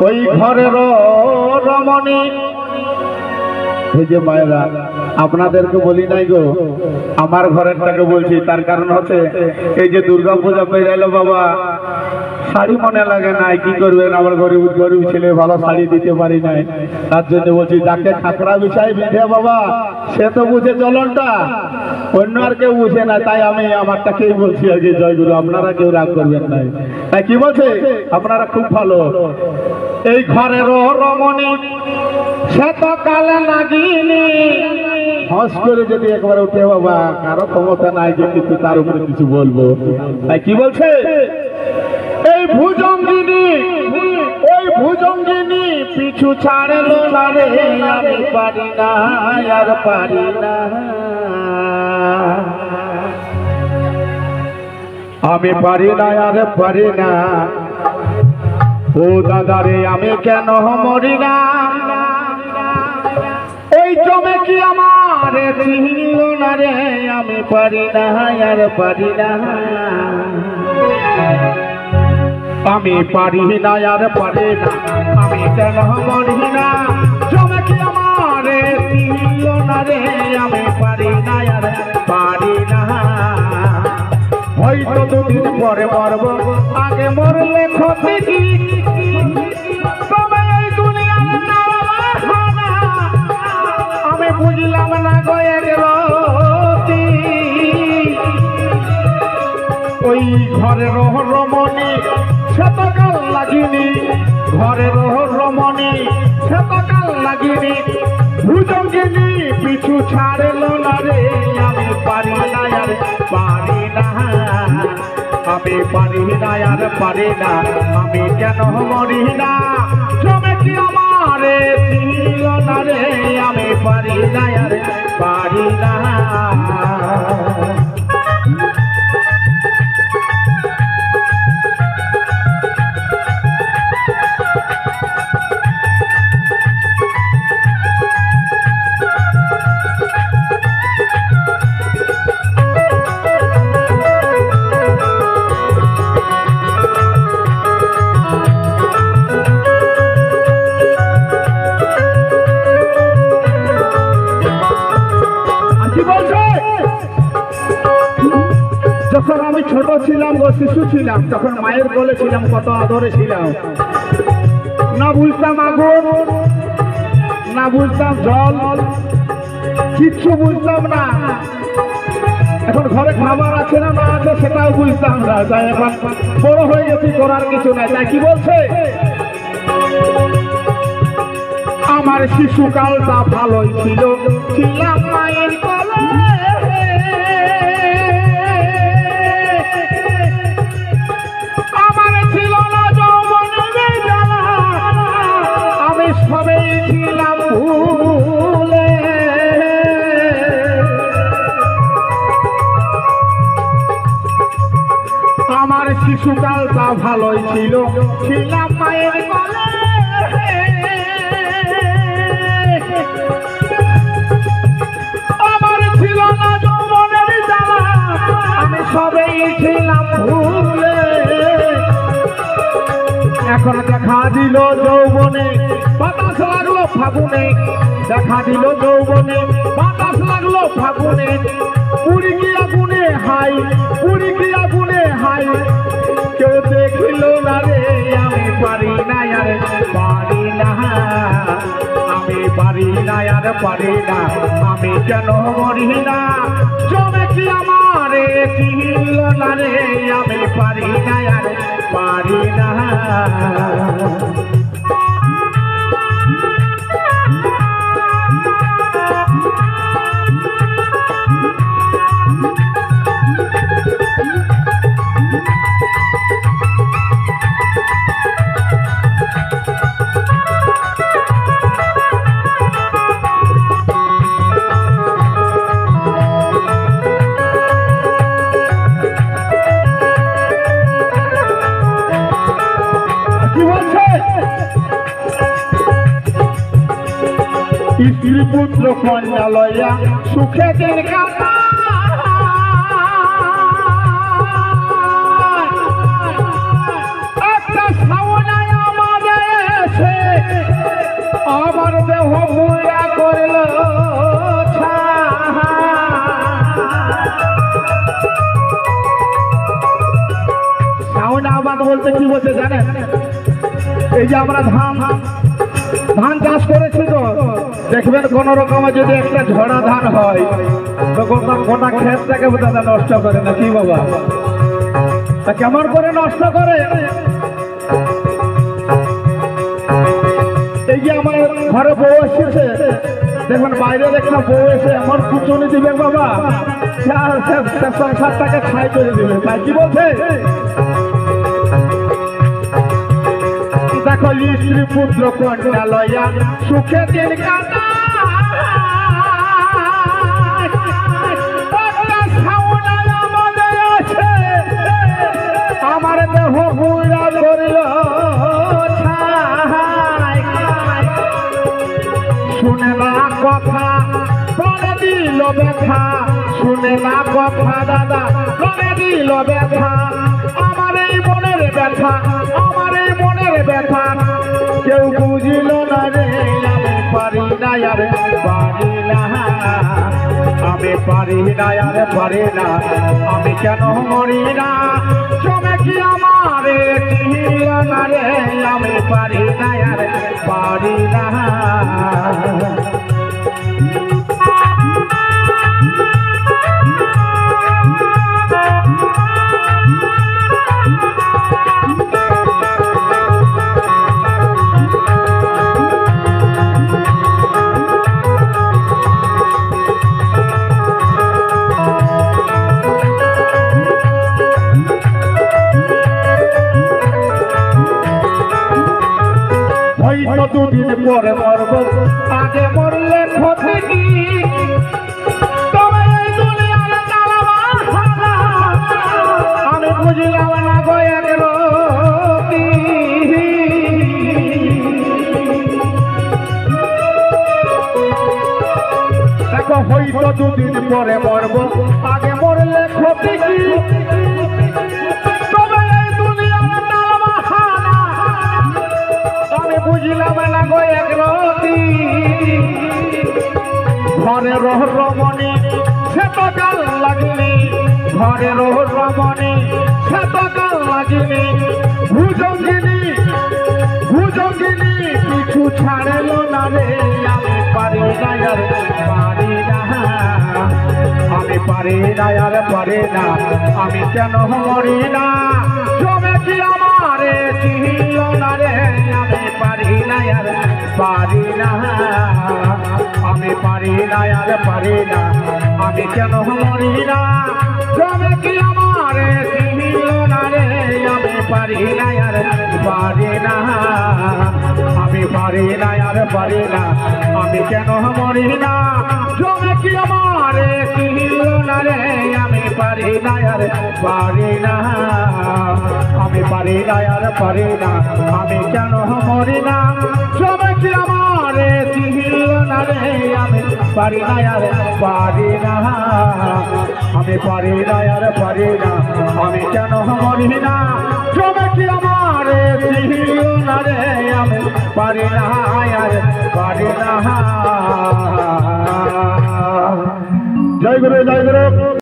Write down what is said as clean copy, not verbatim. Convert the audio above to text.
ওই ঘরের রমণী। এই যে মায়েরা আপনাদেরকে বলি নাই গো, আমার ঘরেরটাকে বলছি, তার কারণ হচ্ছে এই যে দুর্গা পূজা পেয়ে এলো বাবা, শাড়ি মনে লাগে নাই, কি করবেন, আমার গরিব গরিব ছেলে, ভালো শাড়ি দিতে পারি নাই, তার জন্য বলছি যাকে খাকরা বিছাই বিধে বাবা সে তো বুঝে চলনটা, অন্য আর কেউ বুঝে না, তাই আমি আমারটাকেই বলছি আর কি। জয়গুরু, আপনারা কেউ রাগ করবেন নাই। তাই কি বলছে, আপনারা খুব ভালো। এই ঘরের রমণী সে তো কালে নাগিনি। হস করে যদি একবার উঠে বাবা, কারো ক্ষমতা নাই যে কিছু তার উপরে কিছু বলবো। তাই কি বলছে, এই ভুজঙ্গিনী, ওই ভুজঙ্গিনী পিছু ছাড়লো না রে, আমি পারি না আর পারি না, আমি পারি না আর পারি না, ও দাদারে আমি কেন মরি না, ওই জমে কি আমার চিনল না রে, আমি পারি না আর পারি না, আমি পারি না আর পারি না, আমি কেন মরি না, জমে কি আমার চিনল না রে, আমি পারি না আর পারি না, হয়তো দুদিন পরে মরব, আগে মরলে ক্ষতি কি, তবে এই দুনিয়ার আমি বুঝলাম না গয়ে গেলতি। ওই ঘরের রমণী সে তো কাল লাগিনি, ঘরের রমণী সে তো কাল লাগিনি, ভুজঙ্গিনী পিছু ছাড়লো না রে, আমি পারি না আর পারি না, আমি পারি না আর পারি না, আমি কেন মরি না, জমে কি আমার ছিল না রে, আমি পারি না আর পারি না। যখন আমি ছোট ছিলাম গো, শিশু ছিলাম, তখন মায়ের কোলে ছিলাম, কত আদরে ছিলাম, না বুঝতাম আগুন, না বুঝতাম জল, কিচ্ছু বুঝতাম না। এখন ঘরে খাবার আছে না না আছে সেটাও বুঝতাম না, তাই এখন বড় হয়ে গেছি, করার কিছু নাই। তাই কি বলছে, আমার শিশুকালটা ভালোই ছিল, ছিলাম মায়ের কোলে, আমার ছিল না যৌবনের জ্বালা, আমি সবেই ছিলাম ভুলে, আমার শিশুকালটা ভালোই ছিল, ছিলাম মায়ের কোলে, আমার ছিল না যৌবনের জ্বালা, আমি সবেই ছিলাম ভুলে, এখন দেখা দিল যৌবনে, বাতাস লাগলো ফাগুনে, দেখা দিল যৌবনে, বাতাস লাগলো ফাগুনে, পুরি কি আগুনে হাই, পুরি কি আগুনে হাই, কেউ দেখিল না রে, আমি পারি না আর পারি না, আমি পারি না আর পারি না, আমি কেন মরি না, জমে কি আমার চিনল না রে, আমি পারি না আর পারি না। স্ত্রী পুত্র কন্যা লইয়া সুখে দিন কাটা, একটা সাওনায় আমাদের বলতে কি বলছে জানেন? এই যে আমরা ধান চাষ করেছি তো, দেখবেন কোন রকমে যদি একটা ঝড়া ধান হয় তো গোটা ক্ষেতটাকে দাদা নষ্ট করে না কি বাবা? তা কেমন করে নষ্ট করে? এই যে আমার ঘরে বউ এসেছে, দেখবেন বাইরে দেখলাম বউ এসে আমার কুচুনি দিবে বাবা, সংসারটাকে ছাই করে দিবে। তাই কি বলছে? দেখো স্ত্রী পুত্র কন্যা লয়া সুখে দিন কাটা, আমার দেহ হুইরা করিল শুনে না কথা প্রাণে দিল ব্যথা, শুনে না কথা দাদা প্রাণে দিল ব্যথা। আমার এই মনের ব্যথা, আমার এই মনের ব্যথা কেউ বুঝিল না রে। আমি পারি না আর পারি না, আমি পারি না আর পারি না, আমি কেন মরি না? জমে কি আমারে চিনিল না রে। আমি পারি না আর পারি না। দুদিন পরে মরব, আগে মরলে ক্ষতি কি? তবে এই দুনিয়ার তালাবাস খানা আমি বুঝলাম না গো এক রতি। দেখো হয়তো দুদিন পরে মরব, আগে মরলে ক্ষতি কি? বুঝলাম না গো এক রতি। ঘরে রহ রমণী সে তো কাল লাগিনি, ঘরে রহ রমণী সে তো কাল লাগিনি। ভুজঙ্গিনী ভুজঙ্গিনী কিছু ছাড়েল না রে। আমি পারি না আর পারি না, আমি পারি না আর পারি না, আমি কেন মরি না? জমে কি আমারে চিনিল না রে। আমি পারি না আর পারি না, আমি পারি না আর পারি না, আমি কেন মরি না? জমে কি আমারে চিনিল না রে। আমি পারি না আর পারি না, আমি পারি না আর পারি না, আমি কেন মরি না? জমে কি আমারে চিনিল না রে। আমি পারি না আর পারি না, আমি পারি না আর পারি না, আমি কেন মরি না? জমে কি আমারে চিনিল না রে। আমি পারি না আর পারি না, আমি পারি না আর পারি না, আমি কেন মরি না? জমে কি আমারে চিনিল না রে। আমি পারি না আর পারি না। জয় গুরু, জয় গুরু।